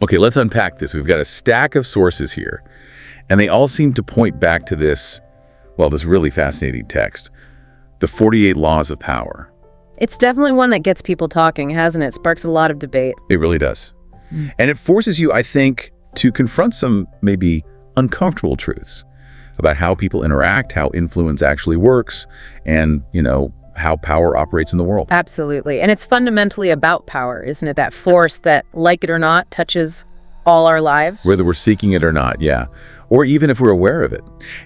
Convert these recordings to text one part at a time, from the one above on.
Okay, let's unpack this. We've got a stack of sources here, and they all seem to point back to this, well, this really fascinating text, the 48 Laws of Power. It's definitely one that gets people talking, hasn't it? Sparks a lot of debate. It really does. And it forces you, I think, to confront some maybe uncomfortable truths about how people interact, how influence actually works, and, how power operates in the world. Absolutely. And it's fundamentally about power, isn't it? That force that, like it or not, touches all our lives. Whether we're seeking it or not, yeah. Or even if we're aware of it.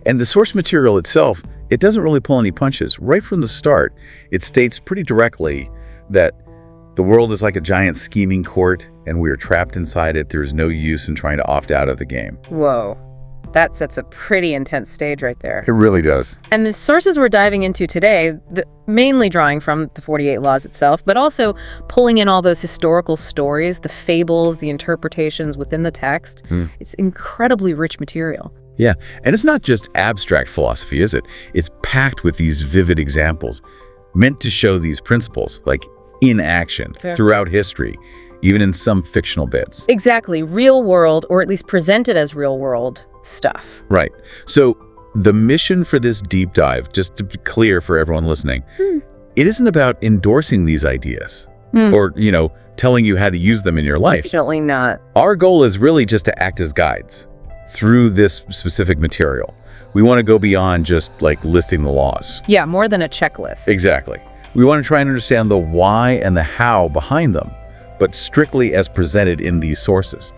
And the source material itself, it doesn't really pull any punches. Right from the start, it states pretty directly that the world is like a giant scheming court, and we are trapped inside it. There's no use in trying to opt out of the game. Whoa. That sets a pretty intense stage right there. It really does. And the sources we're diving into today, mainly drawing from the 48 Laws itself, but also pulling in all those historical stories, the fables, the interpretations within the text. It's incredibly rich material. Yeah, and it's not just abstract philosophy, is it? It's packed with these vivid examples, meant to show these principles, like in action, throughout history, even in some fictional bits. Exactly. Real world, or at least presented as real world stuff. Right. So the mission for this deep dive, just to be clear for everyone listening, it isn't about endorsing these ideas or, telling you how to use them in your life. Definitely not. Our goal is really just to act as guides through this specific material. We want to go beyond just like listing the laws. Yeah, more than a checklist. Exactly. We want to try and understand the why and the how behind them, but strictly as presented in these sources.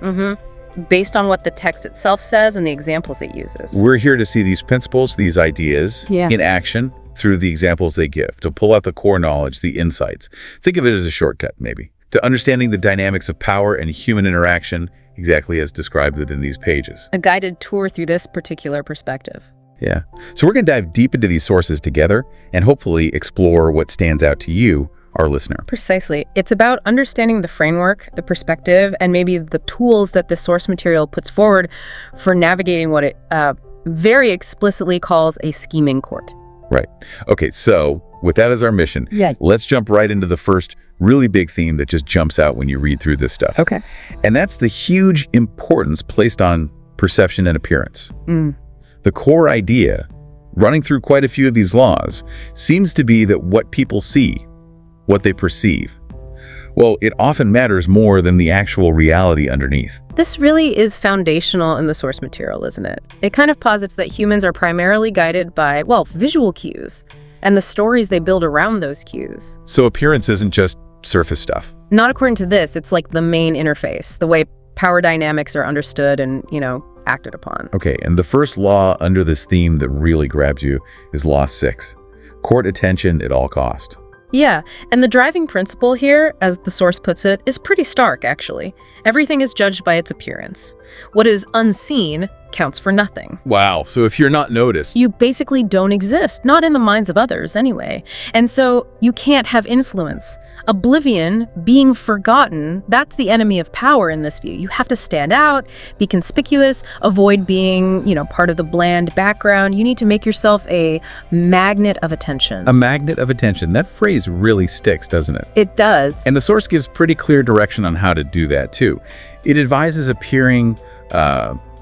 Based on what the text itself says and the examples it uses. We're here to see these principles, these ideas in action through the examples they give, to pull out the core knowledge, the insights. Think of it as a shortcut, maybe, to understanding the dynamics of power and human interaction, exactly as described within these pages. A guided tour through this particular perspective. Yeah. So we're going to dive deep into these sources together and hopefully explore what stands out to you, our listener. Precisely. It's about understanding the framework, the perspective, and maybe the tools that the source material puts forward for navigating what it very explicitly calls a scheming court. Right. Okay, so with that as our mission, let's jump right into the first really big theme that just jumps out when you read through this stuff. Okay. And that's the huge importance placed on perception and appearance. The core idea, running through quite a few of these laws, seems to be that what people see, what they perceive, well, it often matters more than the actual reality underneath. This really is foundational in the source material, isn't it? It kind of posits that humans are primarily guided by, visual cues and the stories they build around those cues. So appearance isn't just surface stuff. Not according to this. It's like the main interface, the way power dynamics are understood and, acted upon. Okay, and the first law under this theme that really grabs you is Law 6. Court attention at all cost. Yeah, and the driving principle here, as the source puts it, is pretty stark, actually. Everything is judged by its appearance. What is unseen counts for nothing. Wow, so if you're not noticed, you basically don't exist, not in the minds of others anyway. And so you can't have influence. Oblivion, being forgotten, that's the enemy of power in this view. You have to stand out, be conspicuous, avoid being, part of the bland background. You need to make yourself a magnet of attention. A magnet of attention. That phrase really sticks, doesn't it? It does. And the source gives pretty clear direction on how to do that, too. It advises appearing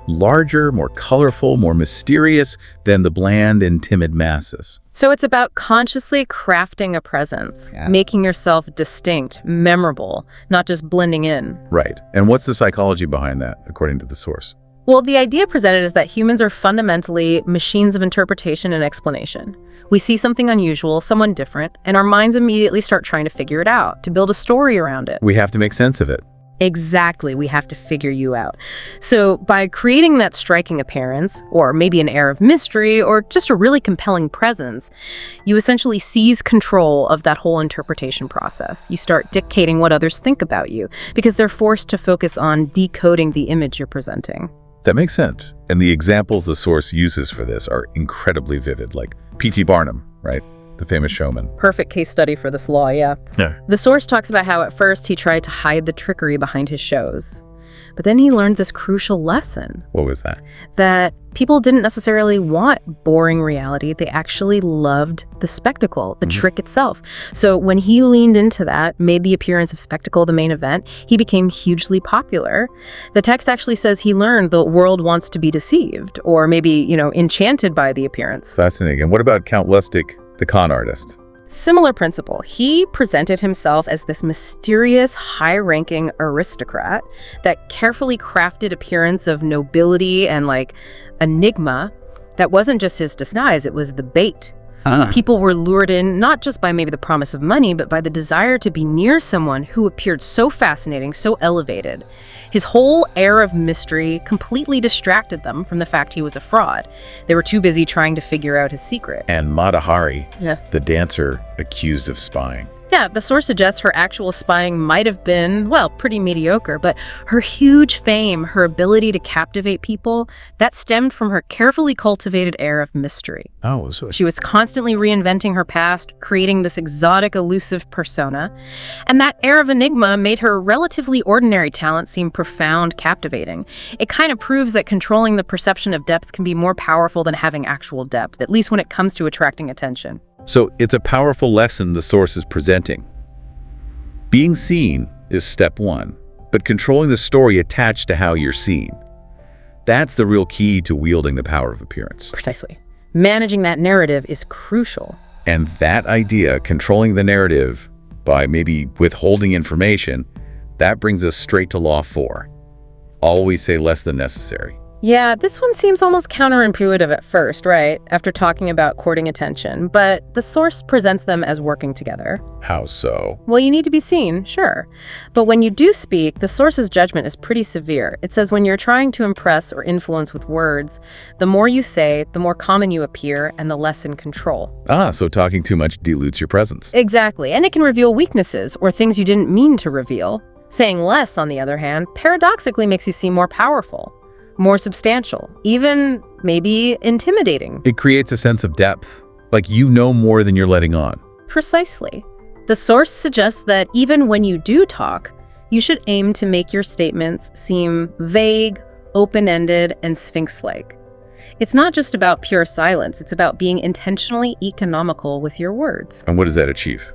larger, more colorful, more mysterious than the bland and timid masses. So it's about consciously crafting a presence, making yourself distinct, memorable, not just blending in. Right. And what's the psychology behind that, according to the source? Well, the idea presented is that humans are fundamentally machines of interpretation and explanation. We see something unusual, someone different, and our minds immediately start trying to figure it out, to build a story around it. We have to make sense of it. Exactly, we have to figure you out. So by creating that striking appearance, or maybe an air of mystery, or just a really compelling presence, you essentially seize control of that whole interpretation process. You start dictating what others think about you, because they're forced to focus on decoding the image you're presenting. That makes sense. And the examples the source uses for this are incredibly vivid, like P.T. Barnum, right? The famous showman. Perfect case study for this law, yeah. The source talks about how at first he tried to hide the trickery behind his shows. But then he learned this crucial lesson. What was that? That people didn't necessarily want boring reality. They actually loved the spectacle, the trick itself. So when he leaned into that, made the appearance of spectacle the main event, he became hugely popular. The text actually says he learned the world wants to be deceived, or maybe, enchanted by the appearance. Fascinating. And what about Count Lustig, the con artist? Similar principle. He presented himself as this mysterious, high-ranking aristocrat that carefully crafted appearance of nobility and enigma. That wasn't just his disguise, it was the bait. People were lured in not just by maybe the promise of money, but by the desire to be near someone who appeared so fascinating, so elevated. His whole air of mystery completely distracted them from the fact he was a fraud. They were too busy trying to figure out his secret. And Mata Hari, the dancer accused of spying. Yeah, the source suggests her actual spying might have been, pretty mediocre, but her huge fame, her ability to captivate people, that stemmed from her carefully cultivated air of mystery. Oh, so She was constantly reinventing her past, creating this exotic, elusive persona, and that air of enigma made her relatively ordinary talent seem profound, captivating. It kind of proves that controlling the perception of depth can be more powerful than having actual depth, at least when it comes to attracting attention. So it's a powerful lesson the source is presenting. Being seen is step one, but controlling the story attached to how you're seen. That's the real key to wielding the power of appearance. Precisely. Managing that narrative is crucial. And that idea, controlling the narrative by maybe withholding information, that brings us straight to Law 4. Always say less than necessary. Yeah, this one seems almost counterintuitive at first, right? After talking about courting attention, but the source presents them as working together. How so? Well, you need to be seen, sure. But when you do speak, the source's judgment is pretty severe. It says when you're trying to impress or influence with words, the more you say, the more common you appear, and the less in control. So talking too much dilutes your presence. Exactly, and it can reveal weaknesses or things you didn't mean to reveal. Saying less, on the other hand, paradoxically makes you seem more powerful, more substantial, even maybe intimidating. It creates a sense of depth, like you know more than you're letting on. Precisely. The source suggests that even when you do talk, you should aim to make your statements seem vague, open-ended, and sphinx-like. It's not just about pure silence, it's about being intentionally economical with your words. And what does that achieve?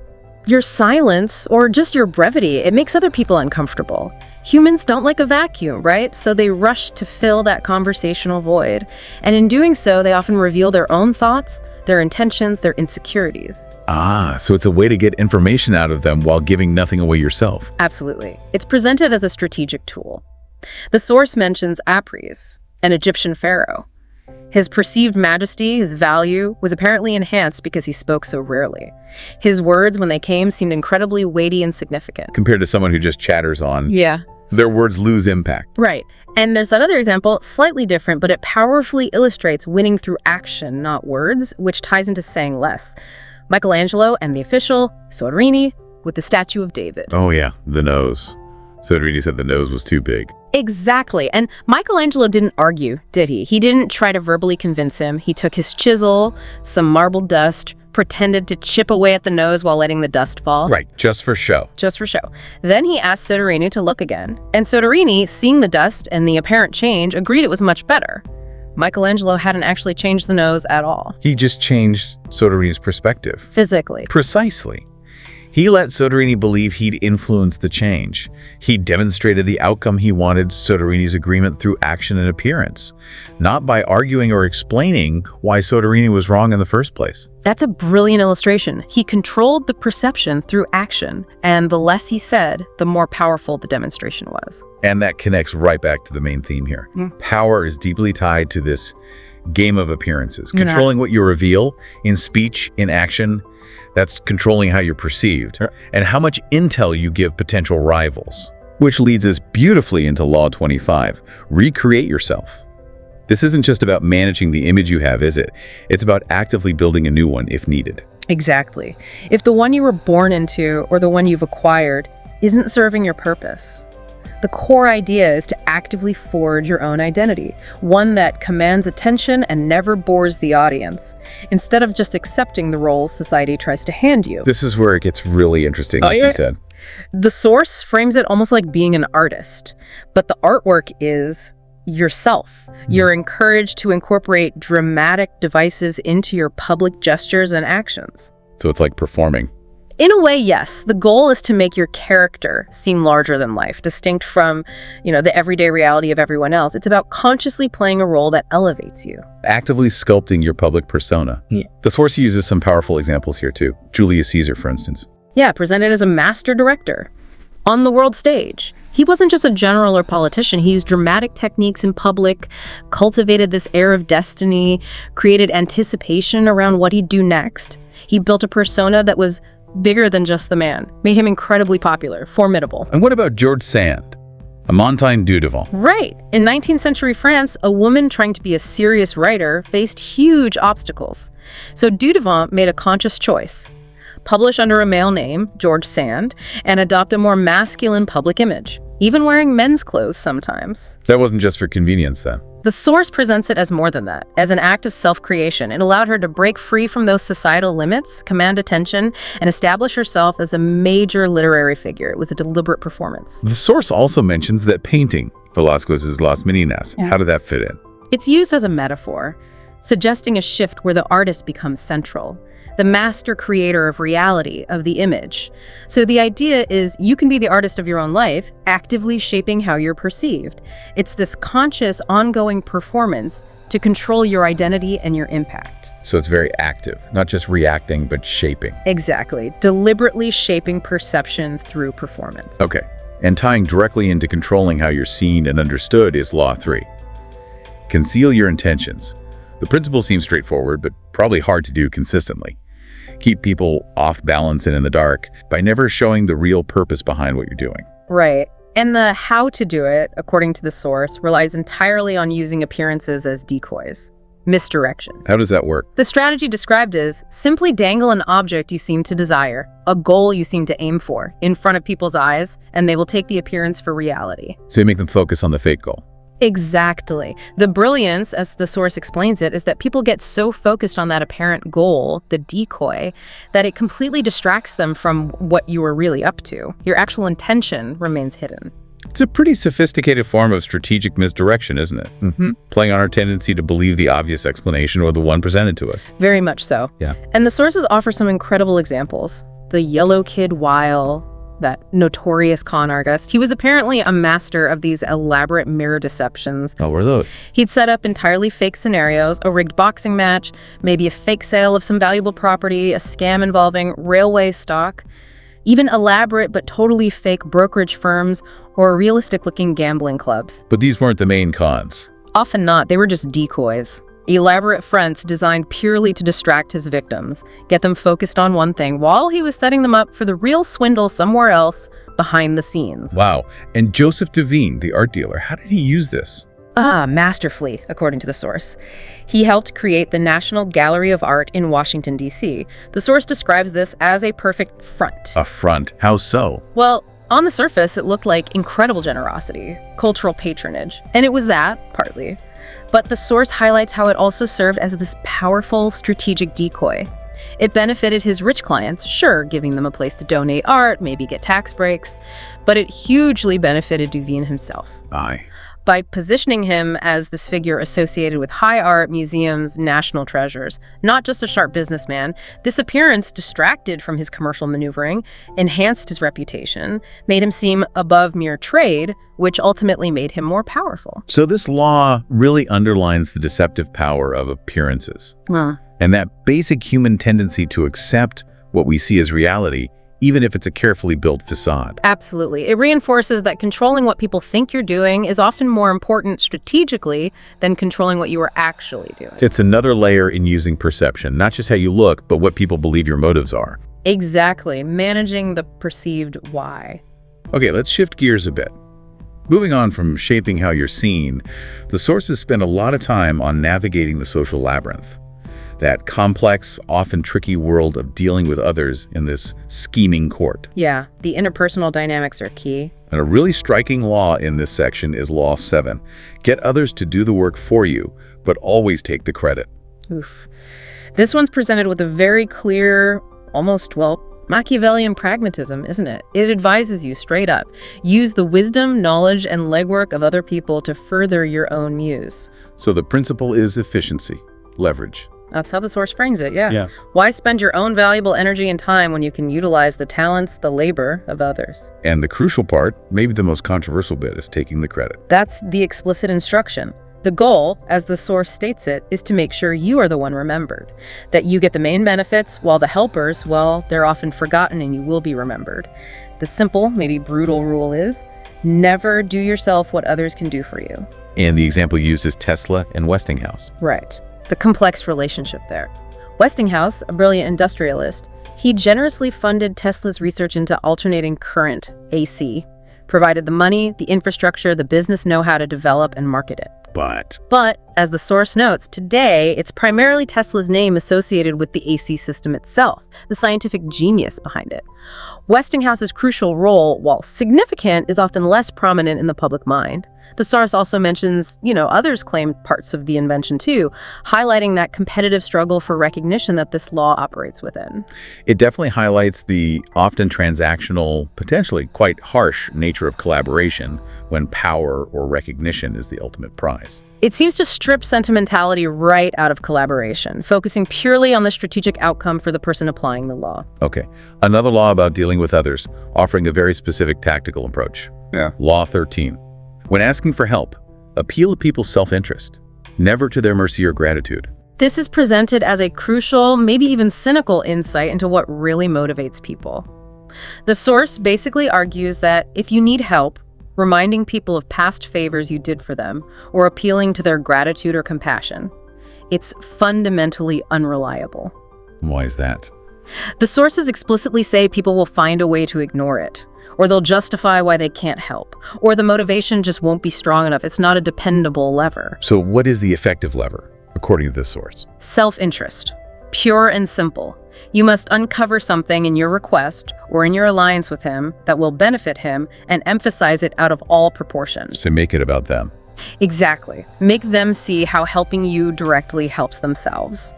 Your silence, or just your brevity, it makes other people uncomfortable. Humans don't like a vacuum, right? So they rush to fill that conversational void. And in doing so, they often reveal their own thoughts, their intentions, their insecurities. So it's a way to get information out of them while giving nothing away yourself. Absolutely. It's presented as a strategic tool. The source mentions Apries, an Egyptian pharaoh. His perceived majesty, his value, was apparently enhanced because he spoke so rarely. His words, when they came, seemed incredibly weighty and significant. Compared to someone who just chatters on, Yeah. their words lose impact. Right. And there's that other example, slightly different, but it powerfully illustrates winning through action, not words, which ties into saying less. Michelangelo and the official, Soderini, with the statue of David. Oh yeah, the nose. Soderini said the nose was too big. Exactly. And Michelangelo didn't argue, did he? He didn't try to verbally convince him. He took his chisel, some marble dust, pretended to chip away at the nose while letting the dust fall. Right, just for show. Just for show. Then he asked Soderini to look again. And Soderini, seeing the dust and the apparent change, agreed it was much better. Michelangelo hadn't actually changed the nose at all. He just changed Soderini's perspective. Physically. Precisely. He let Soderini believe he'd influenced the change. He demonstrated the outcome he wanted, Soderini's agreement, through action and appearance, not by arguing or explaining why Soderini was wrong in the first place. That's a brilliant illustration. He controlled the perception through action, and the less he said, the more powerful the demonstration was. And that connects right back to the main theme here. Power is deeply tied to this game of appearances. Controlling what you reveal in speech, in action, that's controlling how you're perceived, and how much intel you give potential rivals. Which leads us beautifully into Law 25. Recreate yourself. This isn't just about managing the image you have, is it? It's about actively building a new one if needed. Exactly. If the one you were born into, or the one you've acquired, isn't serving your purpose, the core idea is to actively forge your own identity, one that commands attention and never bores the audience, instead of just accepting the roles society tries to hand you. This is where it gets really interesting, like you said. The source frames it almost like being an artist, but the artwork is yourself. You're encouraged to incorporate dramatic devices into your public gestures and actions. So it's like performing. In a way, yes. The goal is to make your character seem larger than life, distinct from, the everyday reality of everyone else. It's about consciously playing a role that elevates you. Actively sculpting your public persona. Yeah. The source uses some powerful examples here too. Julius Caesar, for instance. Yeah, presented as a master director on the world stage. He wasn't just a general or politician. He used dramatic techniques in public, cultivated this air of destiny, created anticipation around what he'd do next. He built a persona that was bigger than just the man, made him incredibly popular, formidable. And what about George Sand, a Montaigne Dudevant? Right. In 19th century France, a woman trying to be a serious writer faced huge obstacles. So Dudevant made a conscious choice: publish under a male name, George Sand, and adopt a more masculine public image, even wearing men's clothes sometimes. That wasn't just for convenience then. The source presents it as more than that, as an act of self-creation. It allowed her to break free from those societal limits, command attention, and establish herself as a major literary figure. It was a deliberate performance. The source also mentions that painting, Velázquez's Las Meninas. Yeah. How did that fit in? It's used as a metaphor, suggesting a shift where the artist becomes central, the master creator of reality, of the image. So the idea is you can be the artist of your own life, actively shaping how you're perceived. It's this conscious, ongoing performance to control your identity and your impact. So it's very active, not just reacting, but shaping. Exactly. Deliberately shaping perception through performance. Okay. And tying directly into controlling how you're seen and understood is Law 3. Conceal your intentions. The principle seems straightforward, but probably hard to do consistently. Keep people off balance and in the dark by never showing the real purpose behind what you're doing. Right. And the how to do it, according to the source, relies entirely on using appearances as decoys. Misdirection. How does that work? The strategy described is simply dangle an object you seem to desire, a goal you seem to aim for, in front of people's eyes, and they will take the appearance for reality. So you make them focus on the fake goal. Exactly. The brilliance, as the source explains it, is that people get so focused on that apparent goal, the decoy, that it completely distracts them from what you were really up to. Your actual intention remains hidden. It's a pretty sophisticated form of strategic misdirection, isn't it? Mm-hmm. Playing on our tendency to believe the obvious explanation or the one presented to us. Very much so. Yeah. And the sources offer some incredible examples. The Yellow Kid Weil, that notorious con artist. He was apparently a master of these elaborate mirror deceptions. Oh, were those? He'd set up entirely fake scenarios, a rigged boxing match, maybe a fake sale of some valuable property, a scam involving railway stock, even elaborate but totally fake brokerage firms or realistic-looking gambling clubs. But these weren't the main cons. Often not. They were just decoys. Elaborate fronts designed purely to distract his victims, get them focused on one thing while he was setting them up for the real swindle somewhere else behind the scenes. Wow. And Joseph Devine, the art dealer, how did he use this? Masterfully, according to the source. He helped create the National Gallery of Art in Washington, D.C. The source describes this as a perfect front. A front? How so? Well, on the surface, it looked like incredible generosity, cultural patronage. And it was that, partly. But the source highlights how it also served as this powerful strategic decoy. It benefited his rich clients, sure, giving them a place to donate art, maybe get tax breaks, but it hugely benefited Devine himself. Aye. By positioning him as this figure associated with high art, museums, national treasures. Not just a sharp businessman, this appearance distracted from his commercial maneuvering, enhanced his reputation, made him seem above mere trade, which ultimately made him more powerful. So this law really underlines the deceptive power of appearances. And that basic human tendency to accept what we see as reality, even if it's a carefully built facade. Absolutely. It reinforces that controlling what people think you're doing is often more important strategically than controlling what you are actually doing. It's another layer in using perception, not just how you look, but what people believe your motives are. Exactly. Managing the perceived why. Okay, let's shift gears a bit. Moving on from shaping how you're seen, the sources spend a lot of time on navigating the social labyrinth. That complex, often tricky world of dealing with others in this scheming court. Yeah, the interpersonal dynamics are key. And a really striking law in this section is Law 7. Get others to do the work for you, but always take the credit. Oof. This one's presented with a very clear, almost, Machiavellian pragmatism, isn't it? It advises you straight up. Use the wisdom, knowledge, and legwork of other people to further your own muse. So the principle is efficiency, leverage. That's how the source frames it, yeah. Why spend your own valuable energy and time when you can utilize the talents, the labor of others? And the crucial part, maybe the most controversial bit, is taking the credit. That's the explicit instruction. The goal, as the source states it, is to make sure you are the one remembered, that you get the main benefits, while the helpers, well, they're often forgotten and you will be remembered. The simple, maybe brutal rule is, never do yourself what others can do for you. And the example used is Tesla and Westinghouse. Right. The complex relationship there. Westinghouse, a brilliant industrialist, he generously funded Tesla's research into alternating current, AC, provided the money, the infrastructure, the business know-how to develop and market it. But, as the source notes, today it's primarily Tesla's name associated with the AC system itself, the scientific genius behind it. Westinghouse's crucial role, while significant, is often less prominent in the public mind. The source also mentions, others claimed parts of the invention too, highlighting that competitive struggle for recognition that this law operates within. It definitely highlights the often transactional, potentially quite harsh nature of collaboration when power or recognition is the ultimate prize. It seems to strip sentimentality right out of collaboration, focusing purely on the strategic outcome for the person applying the law. Okay, another law about dealing with others, offering a very specific tactical approach. Law 13. When asking for help, appeal to people's self-interest, never to their mercy or gratitude. This is presented as a crucial, maybe even cynical insight into what really motivates people. The source basically argues that if you need help, reminding people of past favors you did for them, or appealing to their gratitude or compassion, it's fundamentally unreliable. Why is that? The sources explicitly say people will find a way to ignore it, or they'll justify why they can't help, or the motivation just won't be strong enough. It's not a dependable lever. So what is the effective lever, according to this source? Self-interest. Pure and simple. You must uncover something in your request or in your alliance with him that will benefit him and emphasize it out of all proportions. So make it about them. Exactly. Make them see how helping you directly helps themselves.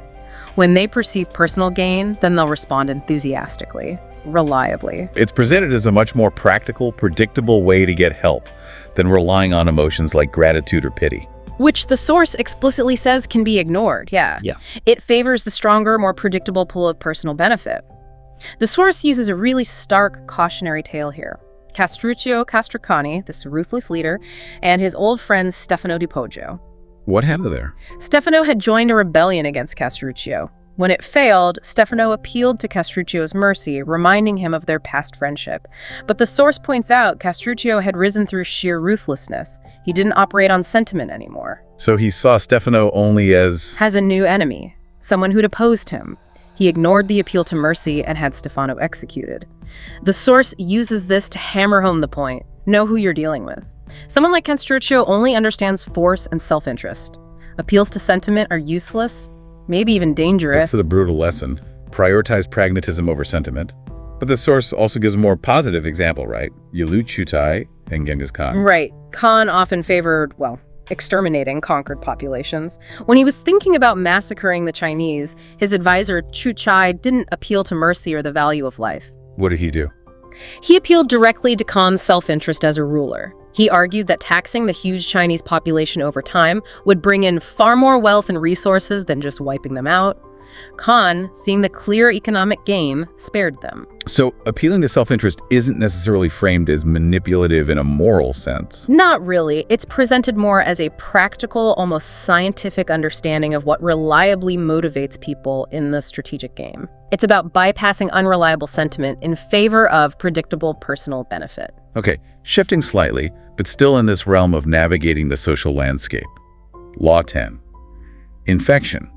When they perceive personal gain, then they'll respond enthusiastically, reliably. It's presented as a much more practical, predictable way to get help than relying on emotions like gratitude or pity. Which the source explicitly says can be ignored, yeah. It favors the stronger, more predictable pool of personal benefit. The source uses a really stark cautionary tale here. Castruccio Castracani, this ruthless leader, and his old friend Stefano di Poggio. What happened there? Stefano had joined a rebellion against Castruccio. When it failed, Stefano appealed to Castruccio's mercy, reminding him of their past friendship. But the source points out Castruccio had risen through sheer ruthlessness. He didn't operate on sentiment anymore. So he saw Stefano only as a new enemy, someone who'd opposed him. He ignored the appeal to mercy and had Stefano executed. The source uses this to hammer home the point. Know who you're dealing with. Someone like Castruccio only understands force and self-interest. Appeals to sentiment are useless, maybe even dangerous. That's the brutal lesson. Prioritize pragmatism over sentiment. But the source also gives a more positive example, right? Yalu Chutai and Genghis Khan. Right. Khan often favored, exterminating conquered populations. When he was thinking about massacring the Chinese, his advisor Chuchai didn't appeal to mercy or the value of life. What did he do? He appealed directly to Khan's self-interest as a ruler. He argued that taxing the huge Chinese population over time would bring in far more wealth and resources than just wiping them out. Khan, seeing the clear economic gain, spared them. So appealing to self-interest isn't necessarily framed as manipulative in a moral sense. Not really. It's presented more as a practical, almost scientific understanding of what reliably motivates people in the strategic game. It's about bypassing unreliable sentiment in favor of predictable personal benefit. Okay, shifting slightly, but still in this realm of navigating the social landscape. Law 10. Infection.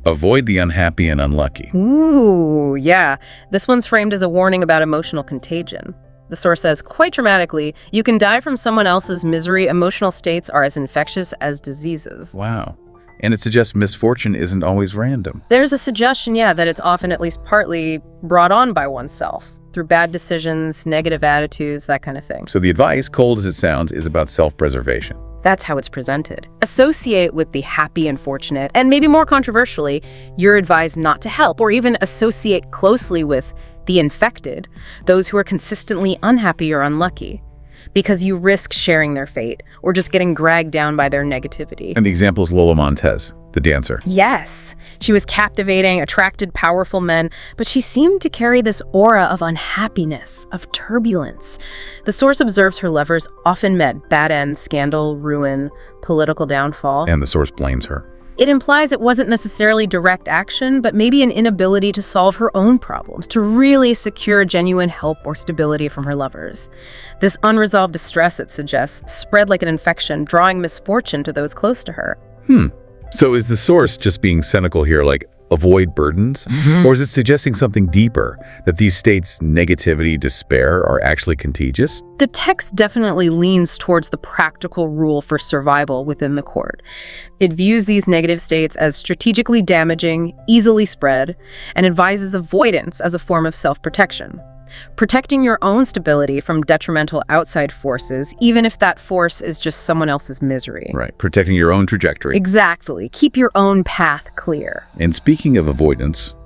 Avoid the unhappy and unlucky. Ooh, yeah. This one's framed as a warning about emotional contagion. The source says, quite dramatically, you can die from someone else's misery. Emotional states are as infectious as diseases. Wow. And it suggests misfortune isn't always random. There's a suggestion, that it's often at least partly brought on by oneself, through bad decisions, negative attitudes, that kind of thing. So the advice, cold as it sounds, is about self-preservation. That's how it's presented. Associate with the happy and fortunate, and maybe more controversially, you're advised not to help, or even associate closely with the infected, those who are consistently unhappy or unlucky, because you risk sharing their fate or just getting dragged down by their negativity. And the example is Lola Montez, the dancer. Yes, she was captivating, attracted powerful men, but she seemed to carry this aura of unhappiness, of turbulence. The source observes her lovers often met bad ends, scandal, ruin, political downfall. And the source blames her. It implies it wasn't necessarily direct action, but maybe an inability to solve her own problems, to really secure genuine help or stability from her lovers. This unresolved distress, it suggests, spread like an infection, drawing misfortune to those close to her. So is the source just being cynical here, like avoid burdens? Or is it suggesting something deeper, that these states, negativity, despair, are actually contagious? The text definitely leans towards the practical rule for survival within the court. It views these negative states as strategically damaging, easily spread, and advises avoidance as a form of self-protection. Protecting your own stability from detrimental outside forces, even if that force is just someone else's misery. Right, protecting your own trajectory. Exactly. Keep your own path clear. And speaking of avoidance,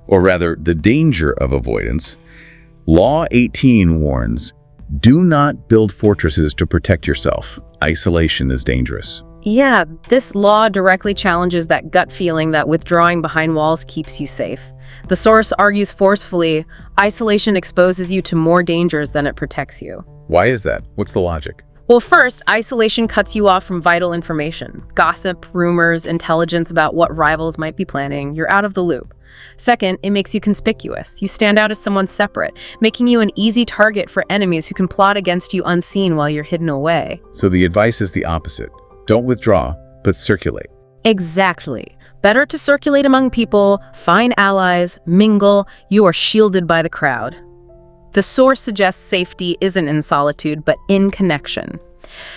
or rather the danger of avoidance, Law 18 warns, do not build fortresses to protect yourself. Isolation is dangerous. Yeah, this law directly challenges that gut feeling that withdrawing behind walls keeps you safe. The source argues forcefully, isolation exposes you to more dangers than it protects you. Why is that? What's the logic? Well, first, isolation cuts you off from vital information. Gossip, rumors, intelligence about what rivals might be planning, you're out of the loop. Second, it makes you conspicuous. You stand out as someone separate, making you an easy target for enemies who can plot against you unseen while you're hidden away. So the advice is the opposite. Don't withdraw, but circulate. Exactly. Better to circulate among people, find allies, mingle. You are shielded by the crowd. The source suggests safety isn't in solitude, but in connection.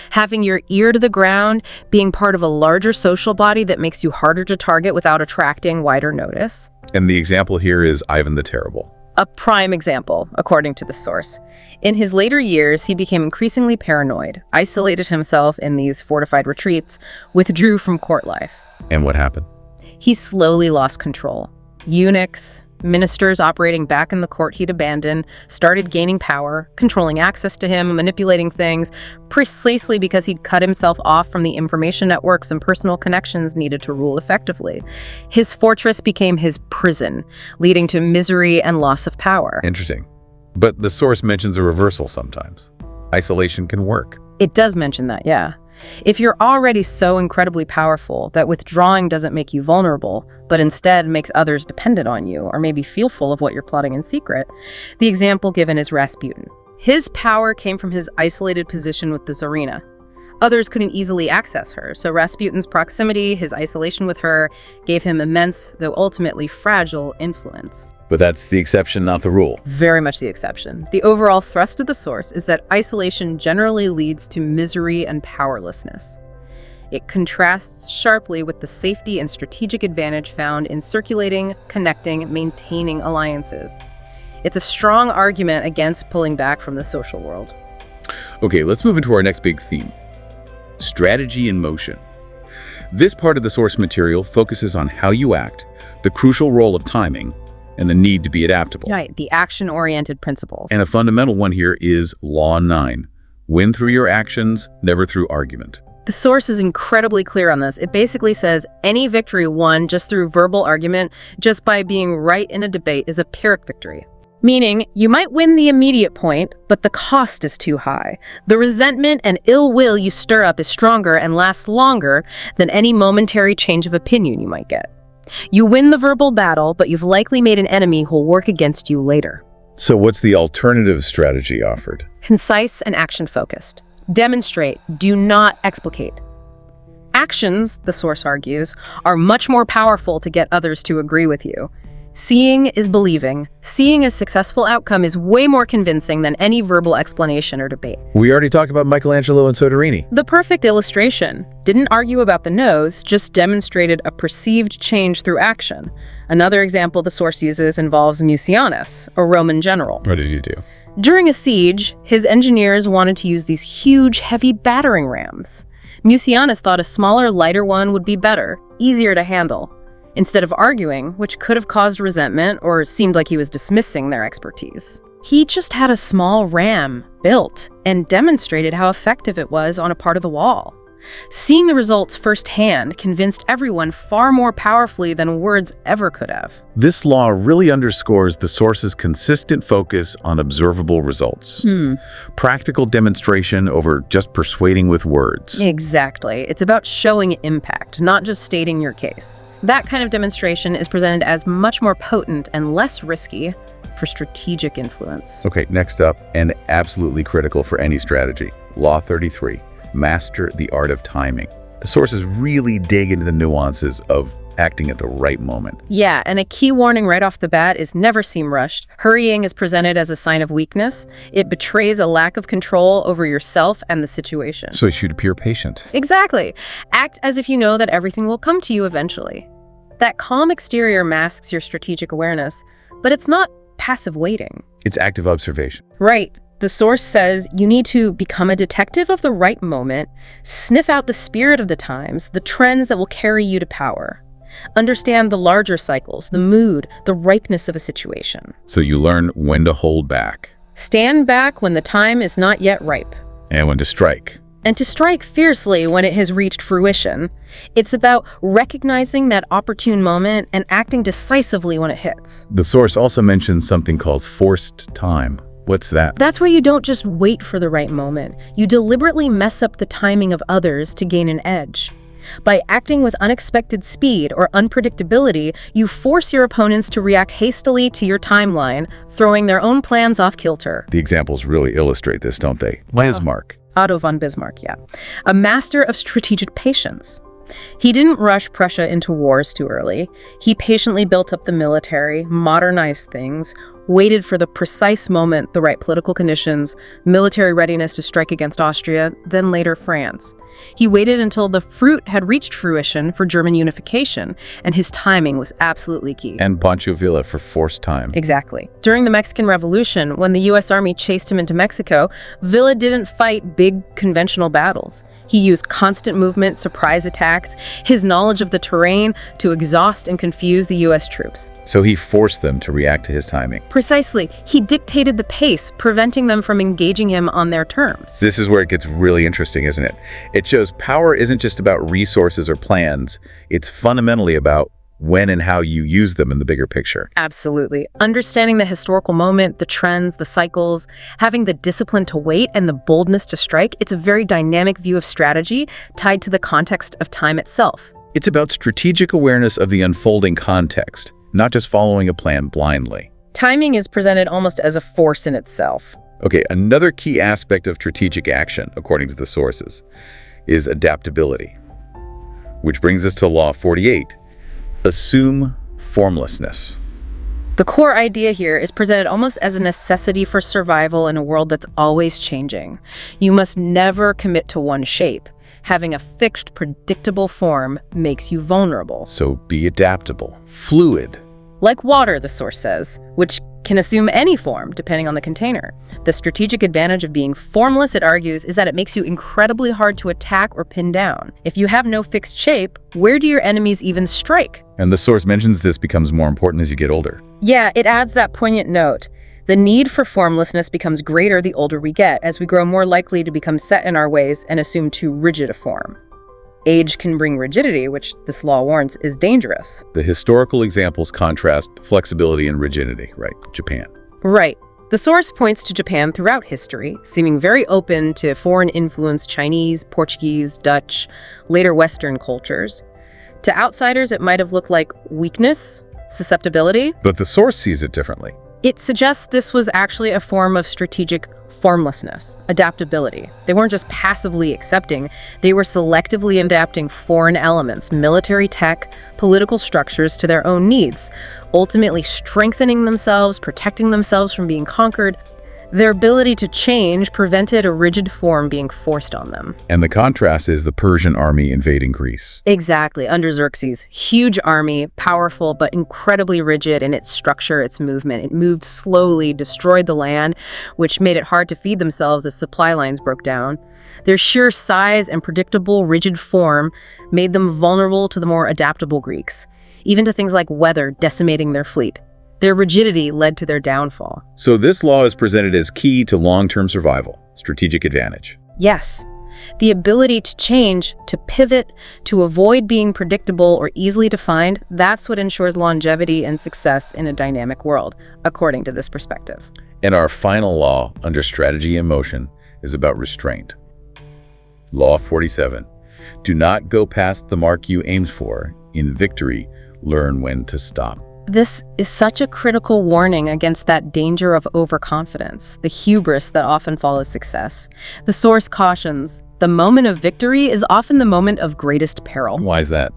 Having your ear to the ground, being part of a larger social body that makes you harder to target without attracting wider notice. And the example here is Ivan the Terrible. A prime example, according to the source. In his later years, he became increasingly paranoid, isolated himself in these fortified retreats, withdrew from court life. And what happened? He slowly lost control. Eunuchs, ministers operating back in the court he'd abandoned, started gaining power, controlling access to him, manipulating things, precisely because he'd cut himself off from the information networks and personal connections needed to rule effectively. His fortress became his prison, leading to misery and loss of power. Interesting. But the source mentions a reversal sometimes. Isolation can work. It does mention that, yeah. If you're already so incredibly powerful that withdrawing doesn't make you vulnerable, but instead makes others dependent on you or maybe fearful of what you're plotting in secret, the example given is Rasputin. His power came from his isolated position with the Tsarina. Others couldn't easily access her, so Rasputin's proximity, his isolation with her, gave him immense, though ultimately fragile, influence. But that's the exception, not the rule. Very much the exception. The overall thrust of the source is that isolation generally leads to misery and powerlessness. It contrasts sharply with the safety and strategic advantage found in circulating, connecting, maintaining alliances. It's a strong argument against pulling back from the social world. Okay, let's move into our next big theme. Strategy in motion. This part of the source material focuses on how you act, the crucial role of timing, and the need to be adaptable. Right, the action-oriented principles. And a fundamental one here is Law 9. Win through your actions, never through argument. The source is incredibly clear on this. It basically says any victory won just through verbal argument, just by being right in a debate, is a Pyrrhic victory. Meaning, you might win the immediate point, but the cost is too high. The resentment and ill will you stir up is stronger and lasts longer than any momentary change of opinion you might get. You win the verbal battle, but you've likely made an enemy who'll work against you later. So what's the alternative strategy offered? Concise and action-focused. Demonstrate, do not explicate. Actions, the source argues, are much more powerful to get others to agree with you. Seeing is believing. Seeing a successful outcome is way more convincing than any verbal explanation or debate. We already talked about Michelangelo and Soderini. The perfect illustration. Didn't argue about the nose, just demonstrated a perceived change through action. Another example the source uses involves Mucianus, a Roman general. What did he do? During a siege, his engineers wanted to use these huge, heavy battering rams. Mucianus thought a smaller, lighter one would be better, easier to handle. instead of arguing, which could have caused resentment or seemed like he was dismissing their expertise. He just had a small ram built and demonstrated how effective it was on a part of the wall. Seeing the results firsthand convinced everyone far more powerfully than words ever could have. This law really underscores the source's consistent focus on observable results. Practical demonstration over just persuading with words. Exactly. It's about showing impact, not just stating your case. That kind of demonstration is presented as much more potent and less risky for strategic influence. Okay, next up, and absolutely critical for any strategy, Law 33. Master the art of timing. The sources really dig into the nuances of acting at the right moment. Yeah, and a key warning right off the bat is never seem rushed. Hurrying is presented as a sign of weakness. It betrays a lack of control over yourself and the situation. So you should appear patient. Exactly. Act as if you know that everything will come to you eventually. That calm exterior masks your strategic awareness, but it's not passive waiting. It's active observation. Right. The source says you need to become a detective of the right moment, sniff out the spirit of the times, the trends that will carry you to power. Understand the larger cycles, the mood, the ripeness of a situation. So you learn when to hold back. Stand back when the time is not yet ripe. And when to strike. And to strike fiercely when it has reached fruition. It's about recognizing that opportune moment and acting decisively when it hits. The source also mentions something called forced time. What's that? That's where you don't just wait for the right moment. You deliberately mess up the timing of others to gain an edge. By acting with unexpected speed or unpredictability, you force your opponents to react hastily to your timeline, throwing their own plans off kilter. The examples really illustrate this, don't they? Bismarck. Otto von Bismarck, yeah. A master of strategic patience. He didn't rush Prussia into wars too early. He patiently built up the military, modernized things, waited for the precise moment, the right political conditions, military readiness to strike against Austria, then later France. He waited until the fruit had reached fruition for German unification, and his timing was absolutely key. And Pancho Villa for forced time. Exactly. During the Mexican Revolution, when the U.S. Army chased him into Mexico, Villa didn't fight big conventional battles. He used constant movement, surprise attacks, his knowledge of the terrain to exhaust and confuse the U.S. troops. So he forced them to react to his timing. Precisely. He dictated the pace, preventing them from engaging him on their terms. This is where it gets really interesting, isn't it? It shows power isn't just about resources or plans. It's fundamentally about when and how you use them in the bigger picture. Absolutely. Understanding the historical moment, the trends, the cycles, having the discipline to wait and the boldness to strike, it's a very dynamic view of strategy tied to the context of time itself. It's about strategic awareness of the unfolding context, not just following a plan blindly. Timing is presented almost as a force in itself. Okay, another key aspect of strategic action, according to the sources, is adaptability. Which brings us to Law 48. Assume formlessness. The core idea here is presented almost as a necessity for survival in a world that's always changing. You must never commit to one shape. Having a fixed, predictable form makes you vulnerable. So be adaptable, fluid. Like water, the source says, which can assume any form, depending on the container. The strategic advantage of being formless, it argues, is that it makes you incredibly hard to attack or pin down. If you have no fixed shape, where do your enemies even strike? And the source mentions this becomes more important as you get older. Yeah, it adds that poignant note. The need for formlessness becomes greater the older we get, as we grow more likely to become set in our ways and assume too rigid a form. Age can bring rigidity, which this law warns is dangerous. The historical examples contrast flexibility and rigidity, right? Japan. Right. The source points to Japan throughout history, seeming very open to foreign-influenced Chinese, Portuguese, Dutch, later Western cultures. To outsiders, it might have looked like weakness, susceptibility. But the source sees it differently. It suggests this was actually a form of strategic formlessness, adaptability. They weren't just passively accepting, they were selectively adapting foreign elements, military tech, political structures to their own needs, ultimately strengthening themselves, protecting themselves from being conquered. Their ability to change prevented a rigid form being forced on them. And the contrast is the Persian army invading Greece. Exactly, under Xerxes. Huge army, powerful, but incredibly rigid in its structure, its movement. It moved slowly, destroyed the land, which made it hard to feed themselves as supply lines broke down. Their sheer size and predictable, rigid form made them vulnerable to the more adaptable Greeks. even to things like weather decimating their fleet. Their rigidity led to their downfall. So this law is presented as key to long-term survival, strategic advantage. Yes, the ability to change, to pivot, to avoid being predictable or easily defined, that's what ensures longevity and success in a dynamic world, according to this perspective. And our final law under strategy and motion is about restraint. Law 47. Do not go past the mark you aimed for. In victory, learn when to stop. This is such a critical warning against that danger of overconfidence, the hubris that often follows success. The source cautions, the moment of victory is often the moment of greatest peril. Why is that?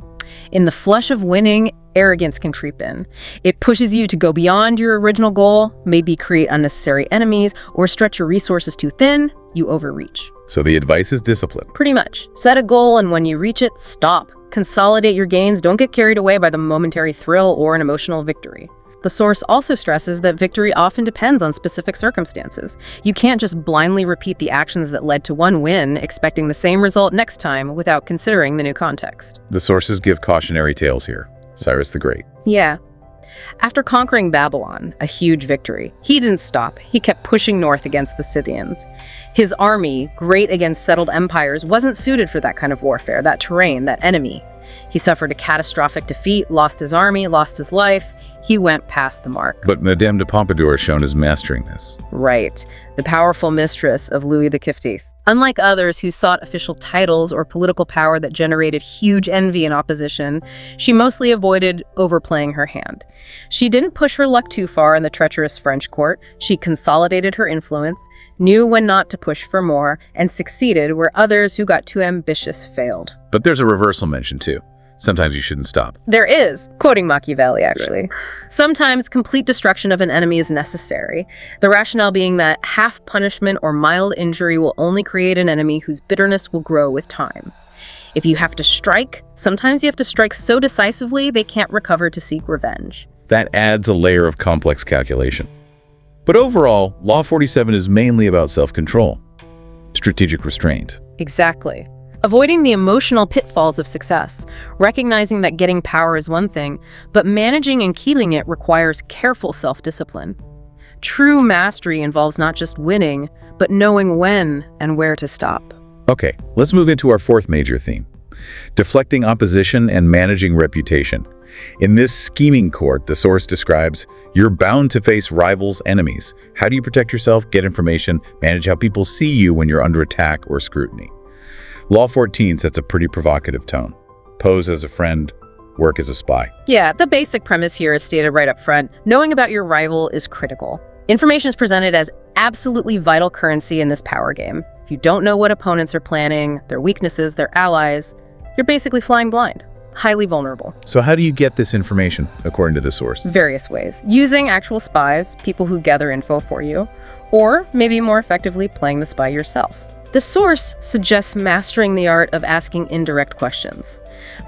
In the flush of winning, arrogance can creep in. It pushes you to go beyond your original goal, maybe create unnecessary enemies, or stretch your resources too thin, you overreach. So the advice is discipline. Pretty much. Set a goal, and when you reach it, stop. Consolidate your gains. Don't get carried away by the momentary thrill or an emotional victory. The source also stresses that victory often depends on specific circumstances. You can't just blindly repeat the actions that led to one win, expecting the same result next time without considering the new context. The sources give cautionary tales here. Cyrus the Great. Yeah. After conquering Babylon, a huge victory, he didn't stop. He kept pushing north against the Scythians. His army, great against settled empires, wasn't suited for that kind of warfare, that terrain, that enemy. He suffered a catastrophic defeat, lost his army, lost his life. He went past the mark. But Madame de Pompadour is shown as mastering this. Right. The powerful mistress of Louis XV. Unlike others who sought official titles or political power that generated huge envy and opposition, she mostly avoided overplaying her hand. She didn't push her luck too far in the treacherous French court. She consolidated her influence, knew when not to push for more, and succeeded where others who got too ambitious failed. But there's a reversal mentioned too. Sometimes you shouldn't stop. There is, quoting Machiavelli actually. Sometimes complete destruction of an enemy is necessary, the rationale being that half punishment or mild injury will only create an enemy whose bitterness will grow with time. If you have to strike, sometimes you have to strike so decisively they can't recover to seek revenge. That adds a layer of complex calculation. But overall, Law 47 is mainly about self-control, strategic restraint. Exactly. Avoiding the emotional pitfalls of success, recognizing that getting power is one thing, but managing and keeping it requires careful self-discipline. True mastery involves not just winning, but knowing when and where to stop. Okay, let's move into our fourth major theme, deflecting opposition and managing reputation. In this scheming court, the source describes, you're bound to face rivals, enemies. How do you protect yourself, get information, manage how people see you when you're under attack or scrutiny? Law 14 sets a pretty provocative tone. Pose as a friend, work as a spy. Yeah, the basic premise here is stated right up front. Knowing about your rival is critical. Information is presented as absolutely vital currency in this power game. If you don't know what opponents are planning, their weaknesses, their allies, you're basically flying blind. Highly vulnerable. So how do you get this information, according to the source? Various ways. Using actual spies, people who gather info for you, or maybe more effectively playing the spy yourself. The source suggests mastering the art of asking indirect questions,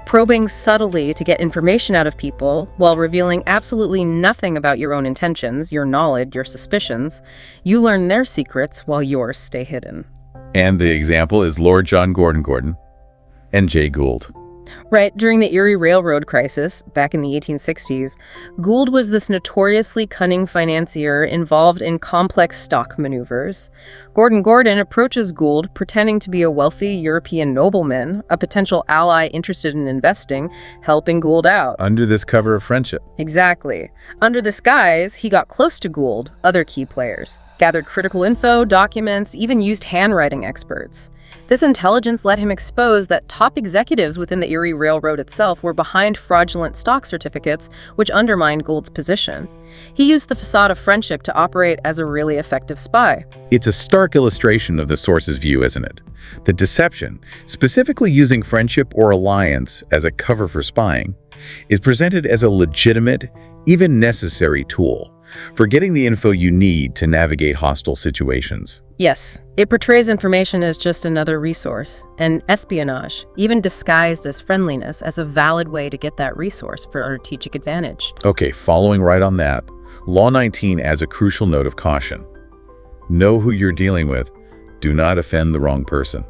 probing subtly to get information out of people while revealing absolutely nothing about your own intentions, your knowledge, your suspicions. You learn their secrets while yours stay hidden. And the example is Lord John Gordon and Jay Gould. Right, during the Erie Railroad crisis, back in the 1860s, Gould was this notoriously cunning financier involved in complex stock maneuvers. Gordon approaches Gould pretending to be a wealthy European nobleman, a potential ally interested in investing, helping Gould out. Under this cover of friendship. Exactly. Under this guise, he got close to Gould, other key players, gathered critical info, documents, even used handwriting experts. This intelligence let him expose that top executives within the Erie Railroad itself were behind fraudulent stock certificates, which undermined Gould's position. He used the facade of friendship to operate as a really effective spy. It's a stark illustration of the source's view, isn't it? The deception, specifically using friendship or alliance as a cover for spying, is presented as a legitimate, even necessary tool for getting the info you need to navigate hostile situations. Yes, it portrays information as just another resource, and espionage, even disguised as friendliness, as a valid way to get that resource for a strategic advantage. Okay, following right on that, Law 19 adds a crucial note of caution. Know who you're dealing with. Do not offend the wrong person.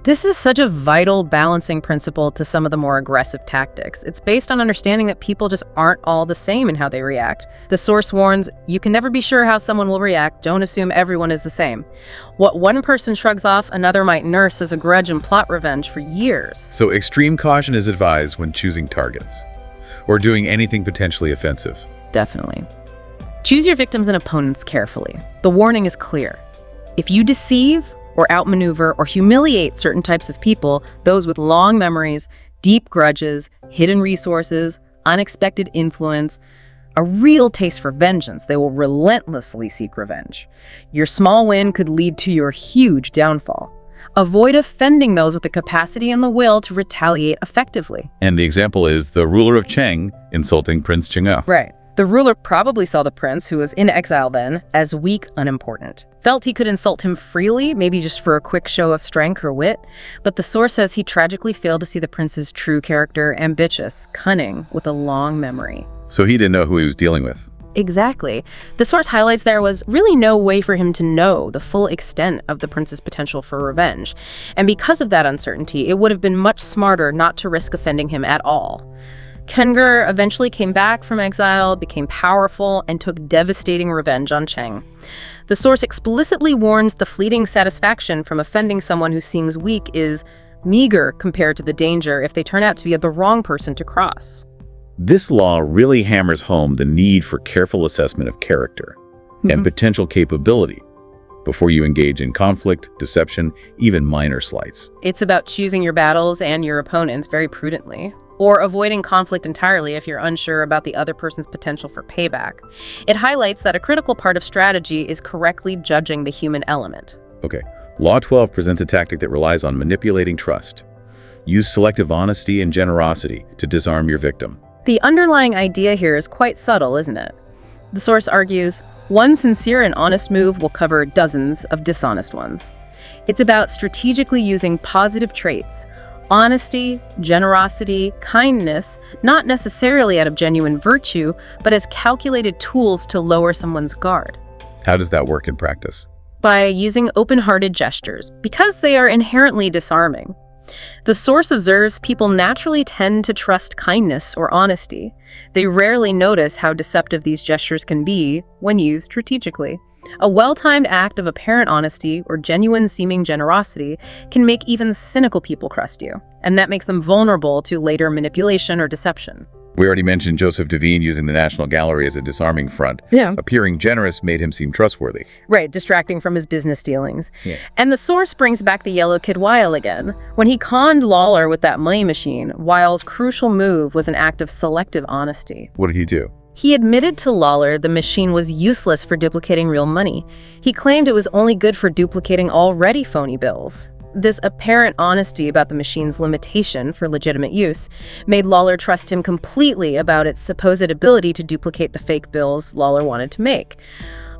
This is such a vital balancing principle to some of the more aggressive tactics. It's based on understanding that people just aren't all the same in how they react. The source warns, you can never be sure how someone will react. Don't assume everyone is the same. What one person shrugs off, another might nurse as a grudge and plot revenge for years. So extreme caution is advised when choosing targets or doing anything potentially offensive. Definitely. Choose your victims and opponents carefully. The warning is clear. If you deceive or outmaneuver or humiliate certain types of people, those with long memories, deep grudges, hidden resources, unexpected influence, a real taste for vengeance, they will relentlessly seek revenge. Your small win could lead to your huge downfall. Avoid offending those with the capacity and the will to retaliate effectively. And the example is the ruler of Cheng insulting Prince Chang'e. Right. The ruler probably saw the prince, who was in exile then, as weak, unimportant. Felt he could insult him freely, maybe just for a quick show of strength or wit, but the source says he tragically failed to see the prince's true character, ambitious, cunning, with a long memory. So he didn't know who he was dealing with. Exactly. The source highlights there was really no way for him to know the full extent of the prince's potential for revenge. And because of that uncertainty, it would have been much smarter not to risk offending him at all. Kengur eventually came back from exile, became powerful, and took devastating revenge on Cheng. The source explicitly warns the fleeting satisfaction from offending someone who seems weak is meager compared to the danger if they turn out to be the wrong person to cross. This law really hammers home the need for careful assessment of character and potential capability before you engage in conflict, deception, even minor slights. It's about choosing your battles and your opponents very prudently, or avoiding conflict entirely if you're unsure about the other person's potential for payback. It highlights that a critical part of strategy is correctly judging the human element. Okay, Law 12 presents a tactic that relies on manipulating trust. Use selective honesty and generosity to disarm your victim. The underlying idea here is quite subtle, isn't it? The source argues, one sincere and honest move will cover dozens of dishonest ones. It's about strategically using positive traits, honesty, generosity, kindness, not necessarily out of genuine virtue, but as calculated tools to lower someone's guard. How does that work in practice? By using open-hearted gestures, because they are inherently disarming. The source observes people naturally tend to trust kindness or honesty. They rarely notice how deceptive these gestures can be when used strategically. A well-timed act of apparent honesty or genuine-seeming generosity can make even cynical people trust you, and that makes them vulnerable to later manipulation or deception. We already mentioned Joseph Devine using the National Gallery as a disarming front. Yeah. Appearing generous made him seem trustworthy. Right, distracting from his business dealings. Yeah. And the source brings back the yellow kid Weil again. When he conned Lawler with that money machine, Weil's crucial move was an act of selective honesty. What did he do? He admitted to Lawler the machine was useless for duplicating real money. He claimed it was only good for duplicating already phony bills. This apparent honesty about the machine's limitation for legitimate use made Lawler trust him completely about its supposed ability to duplicate the fake bills Lawler wanted to make.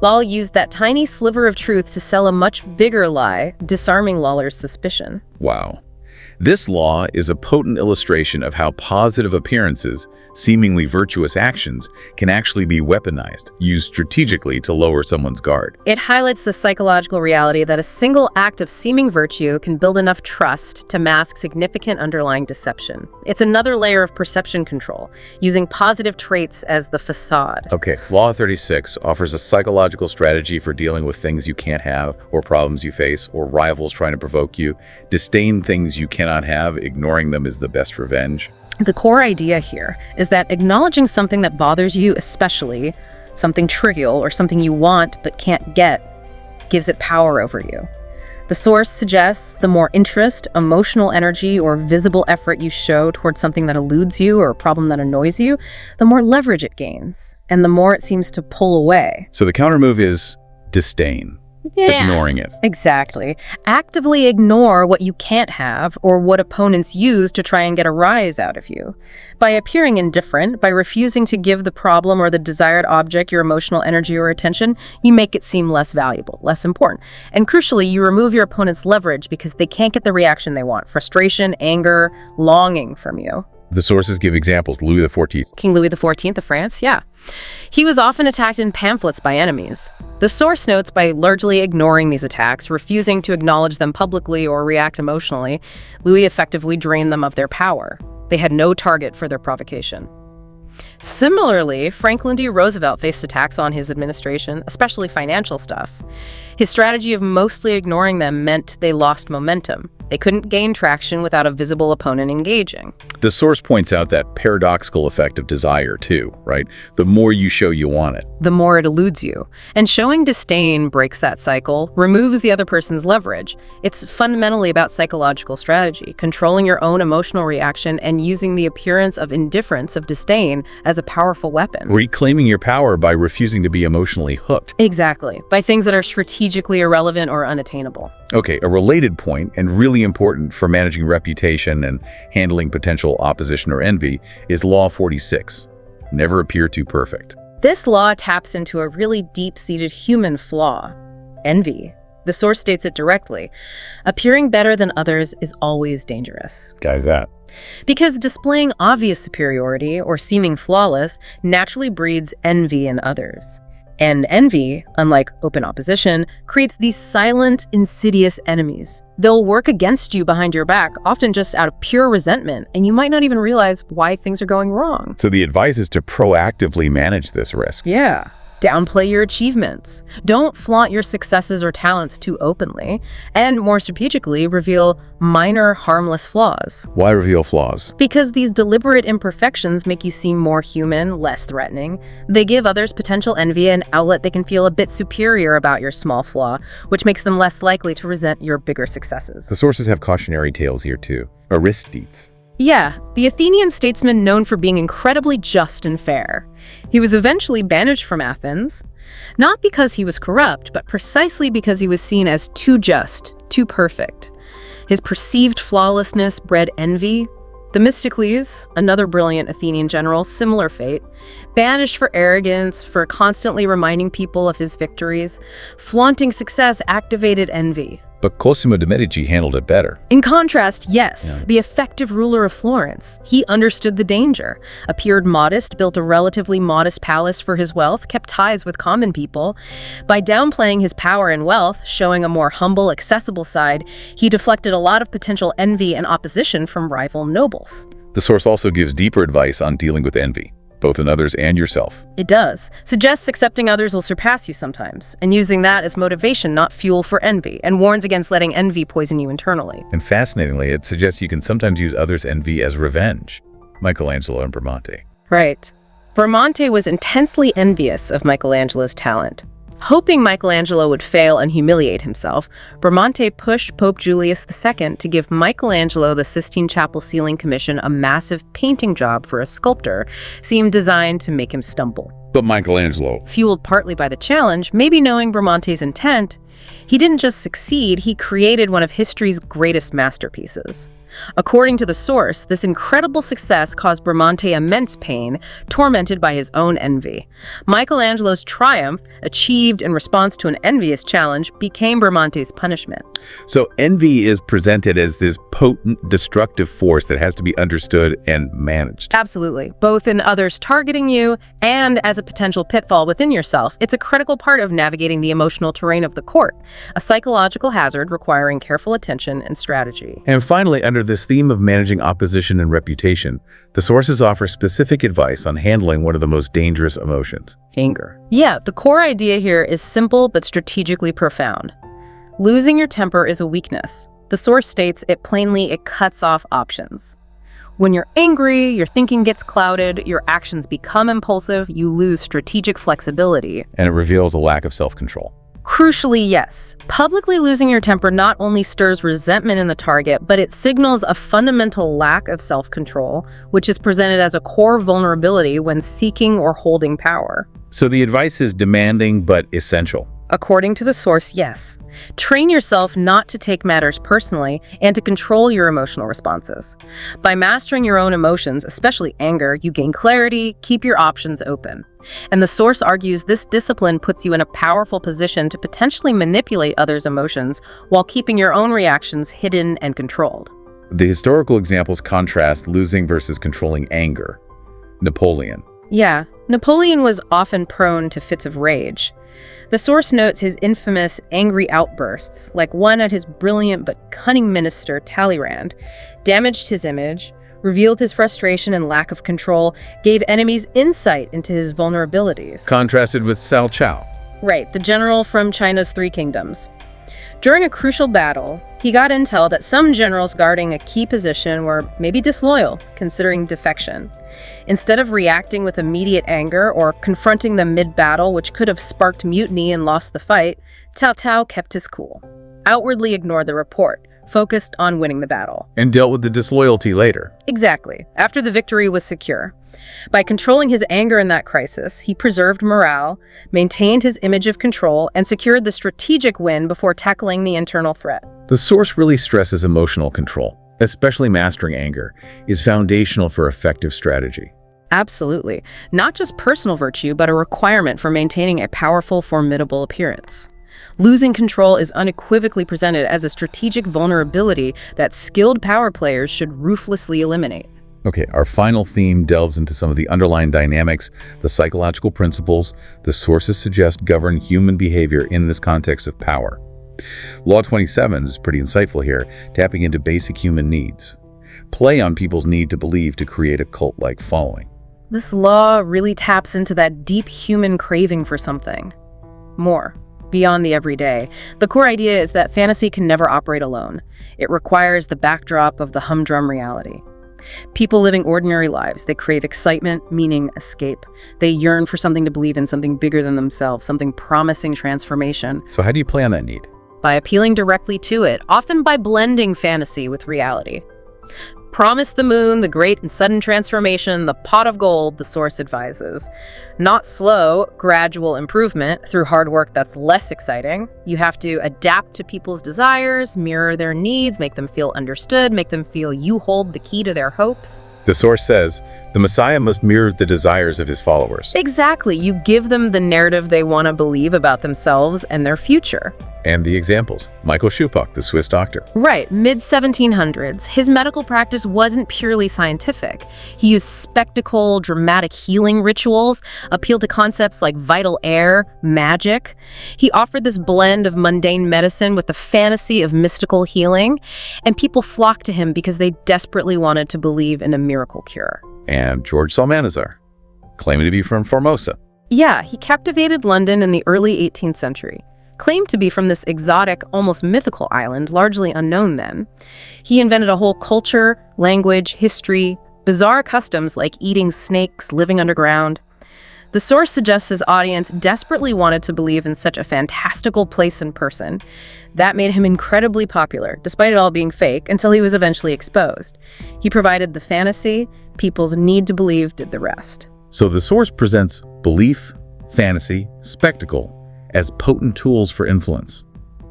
Lawler used that tiny sliver of truth to sell a much bigger lie, disarming Lawler's suspicion. Wow. This law is a potent illustration of how positive appearances, seemingly virtuous actions, can actually be weaponized, used strategically to lower someone's guard. It highlights the psychological reality that a single act of seeming virtue can build enough trust to mask significant underlying deception. It's another layer of perception control, using positive traits as the facade. Okay, Law 36 offers a psychological strategy for dealing with things you can't have, or problems you face, or rivals trying to provoke you. Disdain things you cannot have, ignoring them is the best revenge. The core idea here is that acknowledging something that bothers you, especially something trivial or something you want but can't get, gives it power over you. The source suggests the more interest, emotional energy, or visible effort you show towards something that eludes you or a problem that annoys you, the more leverage it gains, and the more it seems to pull away. So the countermove is disdain. Ignoring it. Exactly. Actively ignore what you can't have or what opponents use to try and get a rise out of you. By appearing indifferent, by refusing to give the problem or the desired object your emotional energy or attention, you make it seem less valuable, less important. And crucially, you remove your opponent's leverage because they can't get the reaction they want: frustration, anger, longing from you. The sources give examples. Louis XIV. King Louis XIV of France, yeah. He was often attacked in pamphlets by enemies. The source notes by largely ignoring these attacks, refusing to acknowledge them publicly or react emotionally, Louis effectively drained them of their power. They had no target for their provocation. Similarly, Franklin D. Roosevelt faced attacks on his administration, especially financial stuff. His strategy of mostly ignoring them meant they lost momentum. They couldn't gain traction without a visible opponent engaging. The source points out that paradoxical effect of desire too, right? The more you show you want it, the more it eludes you. And showing disdain breaks that cycle, removes the other person's leverage. It's fundamentally about psychological strategy, controlling your own emotional reaction and using the appearance of indifference, of disdain, as a powerful weapon. Reclaiming your power by refusing to be emotionally hooked. Exactly, by things that are strategically irrelevant or unattainable. Okay, a related point, and really important for managing reputation and handling potential opposition or envy, is Law 46. Never appear too perfect. This law taps into a really deep-seated human flaw: envy. The source states it directly. Appearing better than others is always dangerous. Guy's that. Because displaying obvious superiority or seeming flawless naturally breeds envy in others. And envy, unlike open opposition, creates these silent, insidious enemies. They'll work against you behind your back, often just out of pure resentment, and you might not even realize why things are going wrong. So the advice is to proactively manage this risk. Yeah. Downplay your achievements. Don't flaunt your successes or talents too openly. And more strategically, reveal minor, harmless flaws. Why reveal flaws? Because these deliberate imperfections make you seem more human, less threatening. They give others potential envy, an outlet they can feel a bit superior about your small flaw, which makes them less likely to resent your bigger successes. The sources have cautionary tales here too. Aristides. Yeah, the Athenian statesman known for being incredibly just and fair. He was eventually banished from Athens, not because he was corrupt, but precisely because he was seen as too just, too perfect. His perceived flawlessness bred envy. Themistocles, another brilliant Athenian general, similar fate. Banished for arrogance, for constantly reminding people of his victories. Flaunting success activated envy. But Cosimo de' Medici handled it better. In contrast, yes, the effective ruler of Florence. He understood the danger, appeared modest, built a relatively modest palace for his wealth, kept ties with common people. By downplaying his power and wealth, showing a more humble, accessible side, he deflected a lot of potential envy and opposition from rival nobles. The source also gives deeper advice on dealing with envy, both in others and yourself. It does. Suggests accepting others will surpass you sometimes, and using that as motivation, not fuel for envy, and warns against letting envy poison you internally. And fascinatingly, it suggests you can sometimes use others' envy as revenge. Michelangelo and Bramante. Right. Bramante was intensely envious of Michelangelo's talent. Hoping Michelangelo would fail and humiliate himself, Bramante pushed Pope Julius II to give Michelangelo the Sistine Chapel ceiling commission, a massive painting job for a sculptor, seemed designed to make him stumble. But Michelangelo, fueled partly by the challenge, maybe knowing Bramante's intent, he didn't just succeed, he created one of history's greatest masterpieces. According to the source, this incredible success caused Bramante immense pain, tormented by his own envy. Michelangelo's triumph, achieved in response to an envious challenge, became Bramante's punishment. So envy is presented as this potent, destructive force that has to be understood and managed. Absolutely. Both in others targeting you and as a potential pitfall within yourself. It's a critical part of navigating the emotional terrain of the court, a psychological hazard requiring careful attention and strategy. And finally, under this theme of managing opposition and reputation, the sources offer specific advice on handling one of the most dangerous emotions: anger. Yeah, the core idea here is simple but strategically profound. Losing your temper is a weakness. The source states it plainly, it cuts off options. When you're angry, your thinking gets clouded, your actions become impulsive, you lose strategic flexibility. And it reveals a lack of self-control. Crucially, yes. Publicly losing your temper not only stirs resentment in the target, but it signals a fundamental lack of self-control, which is presented as a core vulnerability when seeking or holding power. So the advice is demanding but essential. According to the source, yes. Train yourself not to take matters personally and to control your emotional responses. By mastering your own emotions, especially anger, you gain clarity, keep your options open. And the source argues this discipline puts you in a powerful position to potentially manipulate others' emotions while keeping your own reactions hidden and controlled. The historical examples contrast losing versus controlling anger. Napoleon. Yeah, Napoleon was often prone to fits of rage. The source notes his infamous angry outbursts, like one at his brilliant but cunning minister Talleyrand, damaged his image, revealed his frustration and lack of control, gave enemies insight into his vulnerabilities. Contrasted with Cao Cao. Right, the general from China's Three Kingdoms. During a crucial battle, he got intel that some generals guarding a key position were maybe disloyal, considering defection. Instead of reacting with immediate anger or confronting them mid-battle, which could have sparked mutiny and lost the fight, Cao Cao kept his cool, outwardly ignored the report, focused on winning the battle. And dealt with the disloyalty later. Exactly, after the victory was secure. By controlling his anger in that crisis, he preserved morale, maintained his image of control, and secured the strategic win before tackling the internal threat. The source really stresses emotional control, especially mastering anger, is foundational for effective strategy. Absolutely. Not just personal virtue, but a requirement for maintaining a powerful, formidable appearance. Losing control is unequivocally presented as a strategic vulnerability that skilled power players should ruthlessly eliminate. Okay, our final theme delves into some of the underlying dynamics, the psychological principles the sources suggest govern human behavior in this context of power. Law 27 is pretty insightful here, tapping into basic human needs. Play on people's need to believe to create a cult-like following. This law really taps into that deep human craving for something more, beyond the everyday. The core idea is that fantasy can never operate alone. It requires the backdrop of the humdrum reality. People living ordinary lives, they crave excitement, meaning, escape. They yearn for something to believe in, something bigger than themselves, something promising transformation. So how do you play on that need? By appealing directly to it, often by blending fantasy with reality. Promise the moon, the great and sudden transformation, the pot of gold, the source advises. Not slow, gradual improvement through hard work that's less exciting. You have to adapt to people's desires, mirror their needs, make them feel understood, make them feel you hold the key to their hopes. The source says, the Messiah must mirror the desires of his followers. Exactly. You give them the narrative they want to believe about themselves and their future. And the examples. Michael Schuppach, the Swiss doctor. Right, mid-1700s. His medical practice wasn't purely scientific. He used spectacle, dramatic healing rituals, appealed to concepts like vital air, magic. He offered this blend of mundane medicine with the fantasy of mystical healing, and people flocked to him because they desperately wanted to believe in a miracle cure. And George Salmanazar, claiming to be from Formosa. Yeah, he captivated London in the early 18th century. Claimed to be from this exotic, almost mythical island, largely unknown then. He invented a whole culture, language, history, bizarre customs like eating snakes, living underground. The source suggests his audience desperately wanted to believe in such a fantastical place and person. That made him incredibly popular, despite it all being fake, until he was eventually exposed. He provided the fantasy, people's need to believe did the rest. So the source presents belief, fantasy, spectacle as potent tools for influence,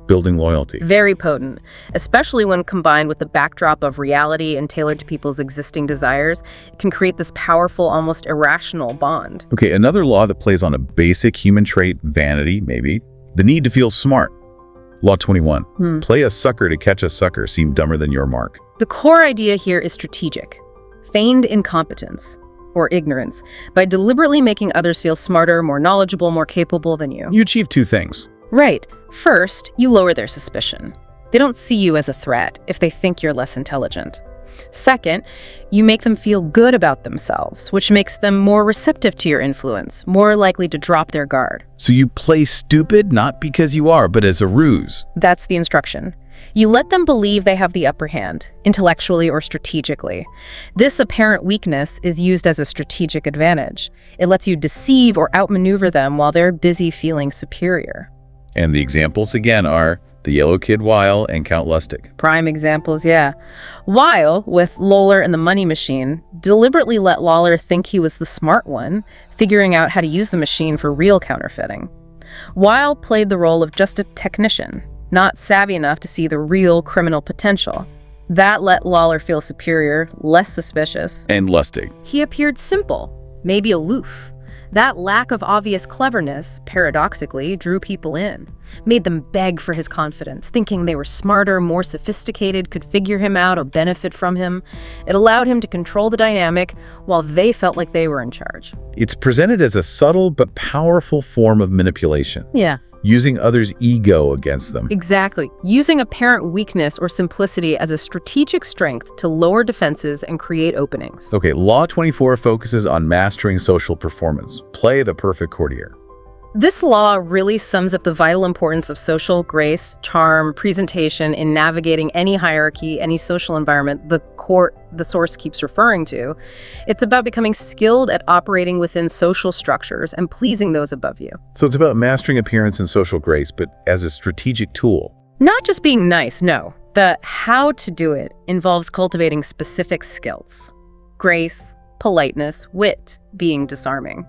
building loyalty. Very potent, especially when combined with the backdrop of reality and tailored to people's existing desires. It can create this powerful, almost irrational bond. Okay, another law that plays on a basic human trait, vanity, maybe, the need to feel smart. Law 21, play a sucker to catch a sucker, seem dumber than your mark. The core idea here is strategic, feigned incompetence or ignorance by deliberately making others feel smarter, more knowledgeable, more capable than you. You achieve two things. Right. First, you lower their suspicion. They don't see you as a threat if they think you're less intelligent. Second, you make them feel good about themselves, which makes them more receptive to your influence, more likely to drop their guard. So you play stupid, not because you are, but as a ruse. That's the instruction. You let them believe they have the upper hand, intellectually or strategically. This apparent weakness is used as a strategic advantage. It lets you deceive or outmaneuver them while they're busy feeling superior. And the examples, again, are the Yellow Kid Weil and Count Lustig. Prime examples, yeah. Weil, with Lawler and the Money Machine, deliberately let Lawler think he was the smart one, figuring out how to use the machine for real counterfeiting. Weil played the role of just a technician, not savvy enough to see the real criminal potential. That let Lawler feel superior, less suspicious. And Lustig. He appeared simple, maybe aloof. That lack of obvious cleverness, paradoxically, drew people in, made them beg for his confidence, thinking they were smarter, more sophisticated, could figure him out or benefit from him. It allowed him to control the dynamic while they felt like they were in charge. It's presented as a subtle but powerful form of manipulation. Yeah. Using others' ego against them. Exactly. Using apparent weakness or simplicity as a strategic strength to lower defenses and create openings. Okay, Law 24 focuses on mastering social performance. Play the perfect courtier. This law really sums up the vital importance of social grace, charm, presentation in navigating any hierarchy, any social environment the source keeps referring to. It's about becoming skilled at operating within social structures and pleasing those above you. So it's about mastering appearance and social grace, but as a strategic tool. Not just being nice, no. The how to do it involves cultivating specific skills. Grace, politeness, wit, being disarming.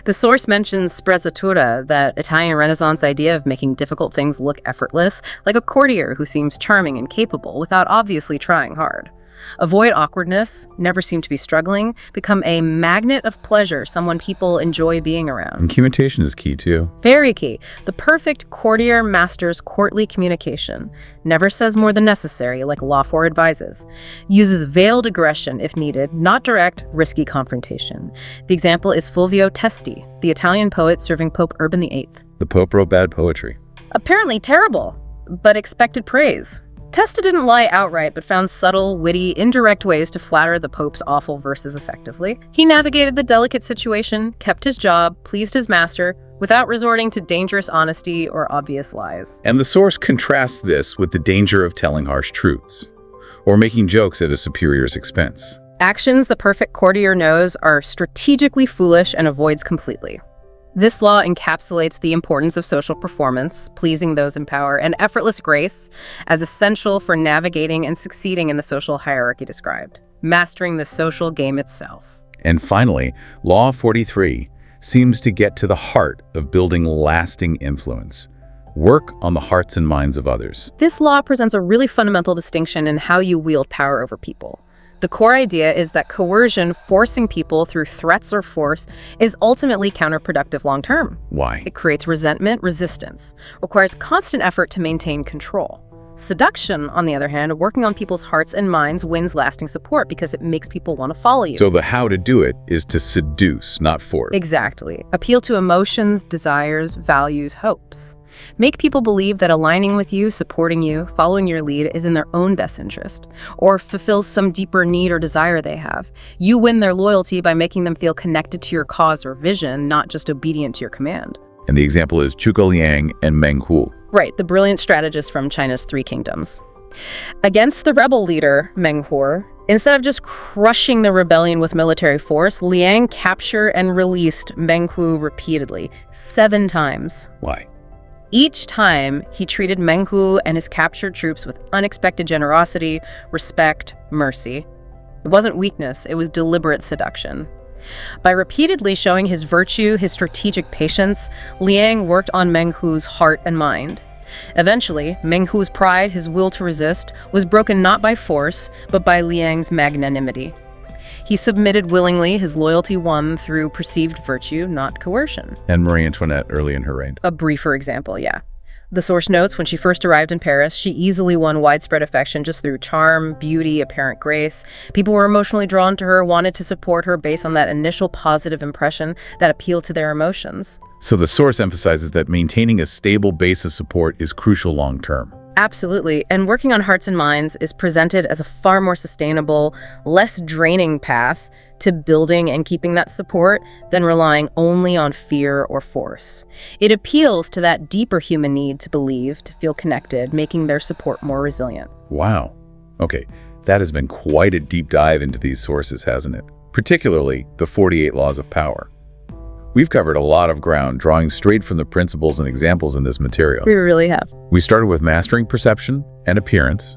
The source mentions sprezzatura, that Italian Renaissance idea of making difficult things look effortless, like a courtier who seems charming and capable without obviously trying hard. Avoid awkwardness, never seem to be struggling, become a magnet of pleasure, someone people enjoy being around. And communication is key too. Very key. The perfect courtier masters courtly communication. Never says more than necessary, like Law 4 advises. Uses veiled aggression if needed, not direct, risky confrontation. The example is Fulvio Testi, the Italian poet serving Pope Urban VIII. The Pope wrote bad poetry. Apparently terrible, but expected praise. Testa didn't lie outright, but found subtle, witty, indirect ways to flatter the Pope's awful verses effectively. He navigated the delicate situation, kept his job, pleased his master, without resorting to dangerous honesty or obvious lies. And the source contrasts this with the danger of telling harsh truths, or making jokes at a superior's expense. Actions the perfect courtier knows are strategically foolish and avoids completely. This law encapsulates the importance of social performance, pleasing those in power, and effortless grace as essential for navigating and succeeding in the social hierarchy described, mastering the social game itself. And finally, Law 43 seems to get to the heart of building lasting influence. Work on the hearts and minds of others. This law presents a really fundamental distinction in how you wield power over people. The core idea is that coercion, forcing people through threats or force, is ultimately counterproductive long-term. Why? It creates resentment, resistance, requires constant effort to maintain control. Seduction, on the other hand, working on people's hearts and minds, wins lasting support because it makes people want to follow you. So the how to do it is to seduce, not force. Exactly. Appeal to emotions, desires, values, hopes. Make people believe that aligning with you, supporting you, following your lead is in their own best interest, or fulfills some deeper need or desire they have. You win their loyalty by making them feel connected to your cause or vision, not just obedient to your command. And the example is Zhuge Liang and Meng Huo. Right, the brilliant strategist from China's Three Kingdoms. Against the rebel leader, Meng Huo, instead of just crushing the rebellion with military force, Liang captured and released Meng Huo repeatedly, 7 times. Why? Each time, he treated Meng Huo and his captured troops with unexpected generosity, respect, mercy. It wasn't weakness, it was deliberate seduction. By repeatedly showing his virtue, his strategic patience, Liang worked on Meng Huo's heart and mind. Eventually, Meng Huo's pride, his will to resist, was broken not by force, but by Liang's magnanimity. He submitted willingly, his loyalty won through perceived virtue, not coercion. And Marie Antoinette early in her reign. A briefer example, yeah. The source notes when she first arrived in Paris, she easily won widespread affection just through charm, beauty, apparent grace. People were emotionally drawn to her, wanted to support her based on that initial positive impression that appealed to their emotions. So the source emphasizes that maintaining a stable base of support is crucial long-term. Absolutely, and working on hearts and minds is presented as a far more sustainable, less draining path to building and keeping that support than relying only on fear or force. It appeals to that deeper human need to believe, to feel connected, making their support more resilient. Wow. Okay, that has been quite a deep dive into these sources, hasn't it? Particularly the 48 Laws of Power. We've covered a lot of ground, drawing straight from the principles and examples in this material. We really have. We started with mastering perception and appearance,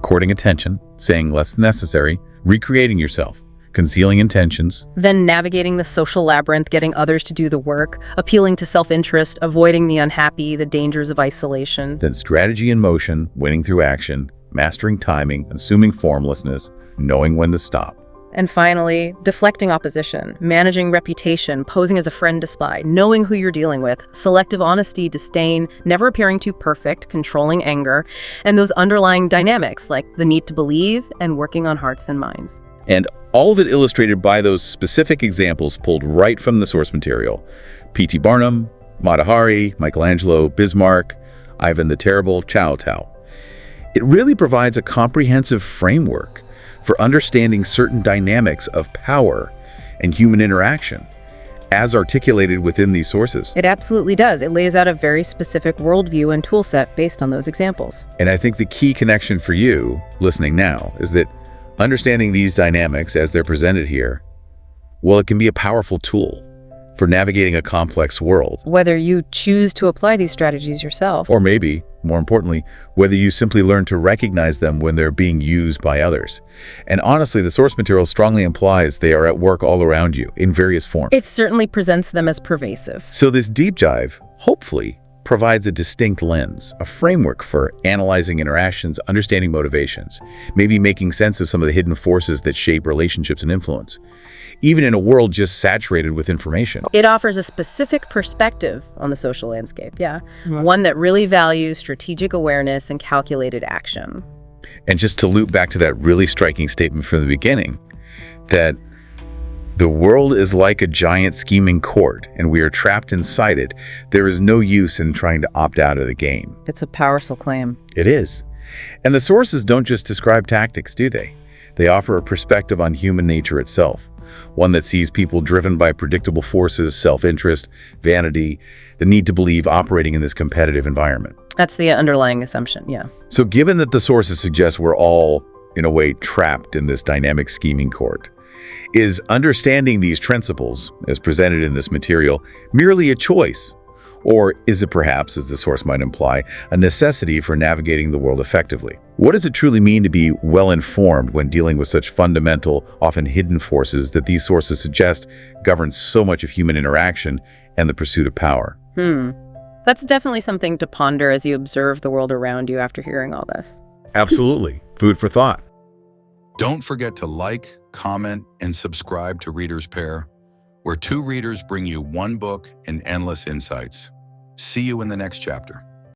courting attention, saying less than necessary, recreating yourself, concealing intentions. Then navigating the social labyrinth, getting others to do the work, appealing to self-interest, avoiding the unhappy, the dangers of isolation. Then strategy in motion, winning through action, mastering timing, assuming formlessness, knowing when to stop. And finally, deflecting opposition, managing reputation, posing as a friend to spy, knowing who you're dealing with, selective honesty, disdain, never appearing too perfect, controlling anger, and those underlying dynamics like the need to believe and working on hearts and minds. And all of it illustrated by those specific examples pulled right from the source material. P.T. Barnum, Mata Hari, Michelangelo, Bismarck, Ivan the Terrible, Cao Cao. It really provides a comprehensive framework for understanding certain dynamics of power and human interaction, as articulated within these sources. It absolutely does. It lays out a very specific worldview and toolset based on those examples. And I think the key connection for you, listening now, is that understanding these dynamics as they're presented here, well, it can be a powerful tool for navigating a complex world. Whether you choose to apply these strategies yourself, Or maybe, more importantly, whether you simply learn to recognize them when they're being used by others. And honestly, the source material strongly implies they are at work all around you in various forms. it certainly presents them as pervasive. So this deep dive, hopefully, provides a distinct lens, a framework for analyzing interactions, understanding motivations, maybe making sense of some of the hidden forces that shape relationships and influence, even in a world just saturated with information. It offers a specific perspective on the social landscape, one that really values strategic awareness and calculated action. And just to loop back to that really striking statement from the beginning, that the world is like a giant scheming court, and we are trapped inside it. There is no use in trying to opt out of the game. It's a powerful claim. It is. And the sources don't just describe tactics, do they? They offer a perspective on human nature itself, one that sees people driven by predictable forces, self-interest, vanity, the need to believe operating in this competitive environment. That's the underlying assumption, So given that the sources suggest we're all, in a way, trapped in this dynamic scheming court, is understanding these principles, as presented in this material, merely a choice? Or is it perhaps, as the source might imply, a necessity for navigating the world effectively? What does it truly mean to be well-informed when dealing with such fundamental, often hidden forces that these sources suggest govern so much of human interaction and the pursuit of power? That's definitely something to ponder as you observe the world around you after hearing all this. Absolutely. Food for thought. Don't forget to like, comment, and subscribe to ReadersPair, where two readers bring you one book and endless insights. See you in the next chapter.